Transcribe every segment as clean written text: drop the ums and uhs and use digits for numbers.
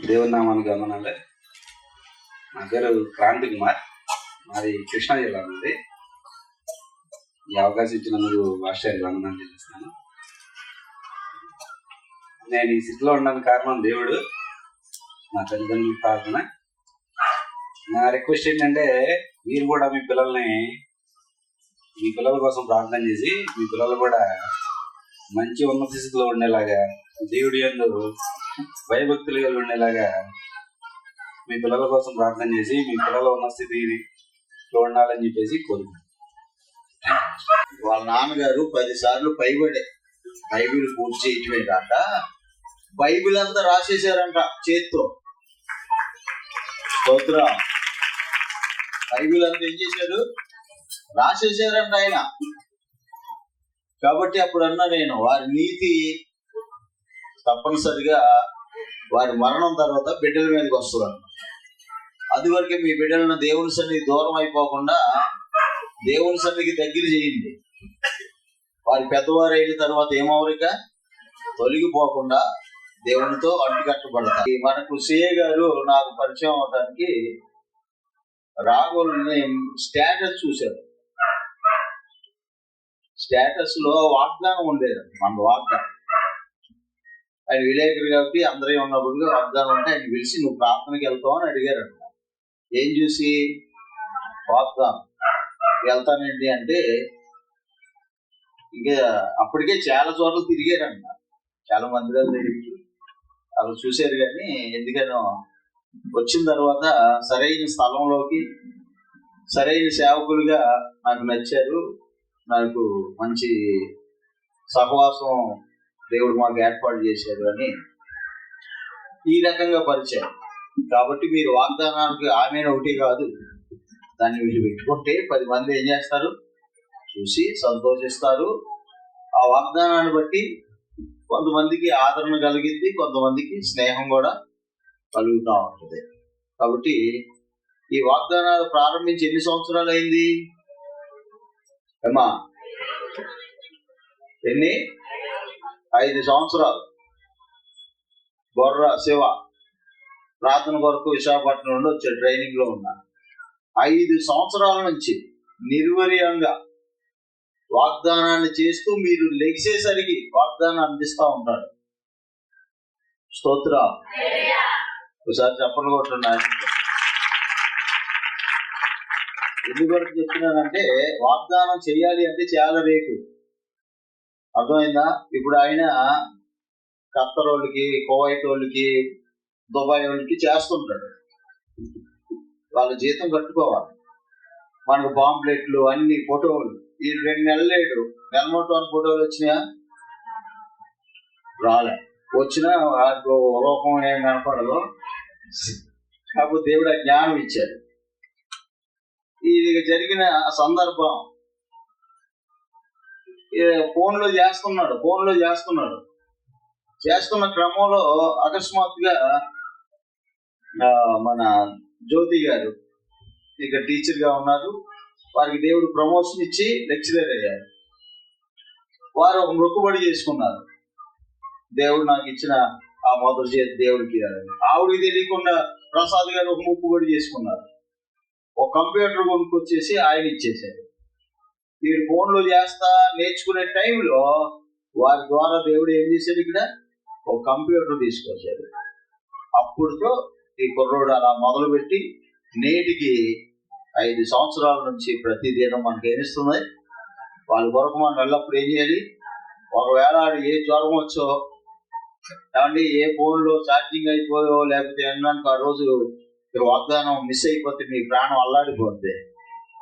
దేవుని నామానికి వందనాలు. నా పేరు క్రాంతి కుమార్, మాది కృష్ణా జిల్లా నుండి. ఈ అవకాశం ఇచ్చినందుకు ఆశ్చర్య వందనాలు చెల్లిస్తాను. నేను ఈ స్థితిలో ఉండడానికి కారణం దేవుడు, నా తల్లిదండ్రుల ప్రార్థన. నా రిక్వెస్ట్ ఏంటంటే, మీరు కూడా మీ పిల్లల కోసం ప్రార్థన చేసి, మీ పిల్లలు కూడా మంచి ఉన్నత స్థితిలో ఉండేలాగా, దేవుడి యందు భయభక్తులు కలిగి ఉండేలాగా మీ పిల్లల కోసం ప్రార్థన చేసి, మీ పిల్లల ఉన్న స్థితిలో ఉండాలని చెప్పేసి కోరుకుంటున్నాను. వాళ్ళ నాన్నగారు 10 సార్లు పైబడే బైబిల్ పూర్తి చేయటమే కాక బైబిల్ అంతా రాసేసారంట చేత్తో. స్తోత్రం. బైబిల్ అంతా ఏం చేశాడు? రాసేసారంట ఆయన. కాబట్టి అప్పుడు అన్నా నేను, వారి నీతి తప్పనిసరిగా వారి మరణం తర్వాత బిడ్డల మీదకి వస్తుంది. అది వరకే మీ బిడ్డలను దేవుని సన్నిధికి దూరం అయిపోకుండా దేవుని సన్నిధికి దగ్గర చేయండి. వారి పెద్దవారు అయిన తర్వాత ఏమవరిక తొలగిపోకుండా దేవునితో అంటుకట్టబడతారు. మనకు సిఏ గారు నాకు పరిచయం అవడానికి రాఘవుల్ని స్టేటస్ చూశారు. స్టేటస్ లో వాగ్దానం ఉండేది, మన వాగ్దానం. ఆయన విలేకరు కాబట్టి అందరూ ఉన్నప్పుడు వాగ్దానం ఉంటే ఆయన పిలిచి, నువ్వు ప్రార్థనకి వెళ్తావు అని అడిగారంట. ఏం చూసి? వాగ్దానం. వెళ్తానండి అంటే, ఇంకా అప్పటికే చాలా చోట్ల తిరిగారంట, చాలా మందిరాలు తిరిగి వాళ్ళు చూశారు. కానీ ఎందుకనో వచ్చిన తర్వాత సరైన స్థలంలోకి సరైన సేవకులుగా నాకు నచ్చారు. నాకు మంచి సహవాసం దేవుడు మాకు ఏర్పాటు చేశారు అని ఈ రకంగా పరిచయం. కాబట్టి మీరు వాగ్దానానికి ఆమెను ఒకటి కాదు, దాన్ని వీళ్ళు పెట్టుకుంటే 10 మంది ఏం చేస్తారు? చూసి సంతోషిస్తారు. ఆ వాగ్దానాన్ని బట్టి కొంతమందికి ఆదరణ కలిగింది, కొంతమందికి స్నేహం కూడా కలుగుతూ ఉంటుంది. కాబట్టి ఈ వాగ్దానాలు ప్రారంభించి ఎన్ని సంవత్సరాలు అయింది ఏమా? ఎన్ని? 5 సంవత్సరాలు. బొర్ర శివ ప్రార్థన కొరకు విశాఖపట్నం నుండి వచ్చాడు, ట్రైనింగ్ లో ఉన్నా. 5 సంవత్సరాల నుంచి నిర్వీర్యంగా వాగ్దానాన్ని చేస్తూ మీరు లెగిసేసరికి వాగ్దానం అందిస్తూ ఉంటాడు. స్తోత్ర. ఒకసారి చెప్పలు కొట్టున్నాను. ఎందుకు చెప్తున్నానంటే, వాగ్దానం చేయాలి అంటే చాలా రేటు. అర్థమైందా? ఇప్పుడు ఆయన ఖత్తర్ వాళ్ళకి, కువైట్ వాళ్ళకి, దుబాయ్ వాళ్ళకి చేస్తుంటాడు. వాళ్ళ జీతం కట్టుకోవాలి. మనకు పాంప్లెట్లు, అన్ని ఫోటోలు. ఈ 2 నెలలు లేడు, నెలమొట్టని ఫోటోలు వచ్చినాయా? రాలే. వచ్చినా వాటికి రూపం ఏం కనపడదు. కాకపోతే దేవుడు ఆ జ్ఞానం ఇచ్చాడు. ఇది జరిగిన సందర్భం ఫోన్లో చేస్తున్న క్రమంలో అకస్మాత్తుగా మన జ్యోతి గారు ఇక టీచర్ గా ఉన్నారు. వారికి దేవుడు ప్రమోషన్ ఇచ్చి లెక్చరర్ అయ్యారు. వారు ఒక మొక్కుబడి చేసుకున్నారు, దేవుడు నాకు ఇచ్చిన ఆ మొదటి చేతి దేవుడికి. ఆవిడికి తెలియకుండా ప్రసాద్ గారు ఒక మొక్కుబడి చేసుకున్నారు. ఒక కంప్యూటర్ కొనుక్కొచ్చేసి ఆయన ఇచ్చేసారు. వీరు ఫోన్లో చేస్తా నేర్చుకునే టైంలో వారి ద్వారా దేవుడు ఏం చేశాడు? ఇక్కడ ఒక కంప్యూటర్ తీసుకొచ్చాడు. అప్పుడుతో ఈ కుర్రోడు అలా మొదలుపెట్టి నేటికి 5 సంవత్సరాల నుంచి ప్రతిదినం మనకి ఏమిస్తుంది? వాళ్ళ కొరకు మనం ఎల్లప్పుడు ఏం చేయాలి? ఒకవేళ ఏ జ్వరం వచ్చో, ఏమండి ఏ ఫోన్లో ఛార్జింగ్ అయిపోయో, లేకపోతే ఏంటంటే ఆ రోజు వాగ్దానం మిస్ అయిపోతే మీ ప్రాణం అల్లాడిపోద్ది.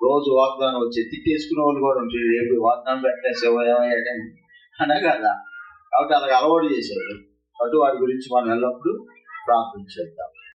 రోజు వాగ్దానం వచ్చి తిట్టేసుకునే వాళ్ళు కూడా ఉంటారు. రేపు వాగ్దానం పెట్టలేసేవయ్యా అనే కదా. కాబట్టి అలాగ అలవాటు చేశారు. అటు వారి గురించి మనం ఎల్లప్పుడూ ప్రార్థన చేద్దాం.